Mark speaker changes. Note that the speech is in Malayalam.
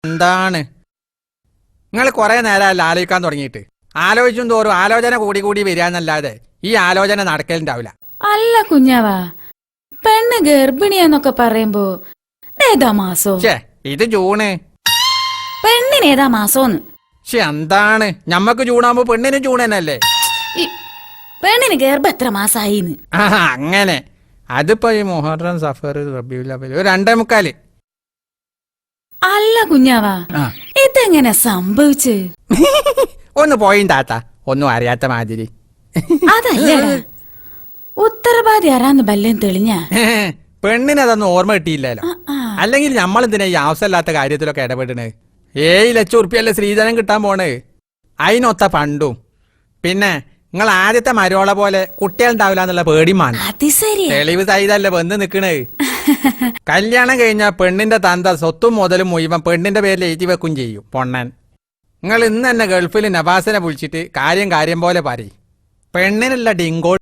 Speaker 1: എന്താണ് നിങ്ങൾ കുറെ നേരം ആലോചിക്കാൻ തുടങ്ങിയിട്ട്? ആലോചിച്ചും തോറും ആലോചന കൂടി കൂടി വരികയെന്നല്ലാതെ ഈ ആലോചന നടക്കലുണ്ടാവില്ല.
Speaker 2: അല്ല കുഞ്ഞാവാ, പെണ്ണ് ഗർഭിണിയാന്നൊക്കെ പറയുമ്പോ ഏതാ മാസോ?
Speaker 1: ഇത് ജൂണ്.
Speaker 2: പെണ്ണിനേതാ മാസോന്ന്?
Speaker 1: എന്താണ്, ഞമ്മക്ക് ജൂണാകുമ്പോ പെണ്ണിന് ജൂൺ തന്നെയല്ലേ?
Speaker 2: പെണ്ണിന് ഗർഭം എത്ര മാസായിന്ന്?
Speaker 1: അങ്ങനെ. അതിപ്പോ ഈ മുഹറം, സഫർ, റബീഉൽ അവ്വൽ 2.25.
Speaker 2: അല്ല കുഞ്ഞാവാ, ഇതെങ്ങനെ സംഭവിച്ച്?
Speaker 1: ഒന്ന് പോയി താത്ത, ഒന്നും അറിയാത്ത മാതിരി.
Speaker 2: അതല്ലടാ, ഉത്തരവാദി ആരാന്ന് ബല്യം തെളിഞ്ഞ
Speaker 1: പെണ്ണിനതൊന്നും ഓർമ്മ കിട്ടിയില്ലല്ലോ. അല്ലെങ്കിൽ നമ്മളെന്തിനാ ഈ ആവശ്യമില്ലാത്ത കാര്യത്തിലൊക്കെ ഇടപെടണ്? 7 ലക്ഷം ഉറുപ്പിയല്ലേ ശ്രീധരൻ കിട്ടാൻ പോണ്. അതിനൊത്ത പണ്ടും. പിന്നെ നിങ്ങൾ ആദ്യത്തെ മരോളെ പോലെ കുട്ടികളുണ്ടാവില്ല എന്നുള്ള പേടിമാണ്. തെളിവ് സഹിതല്ലേ വന്ന് നിക്കണേ. കല്യാണം കഴിഞ്ഞാൽ പെണ്ണിന്റെ തന്ത സ്വത്തും മുതലും മുഴുവൻ പെണ്ണിന്റെ പേരിൽ എഴുതി വെക്കും ചെയ്യും പൊണ്ണൻ. നിങ്ങൾ ഇന്ന് തന്നെ ഗൾഫിൽ നവാസിനെ വിളിച്ചിട്ട് കാര്യം പോലെ പറയും. പെണ്ണിനുള്ള ഡിങ്കോ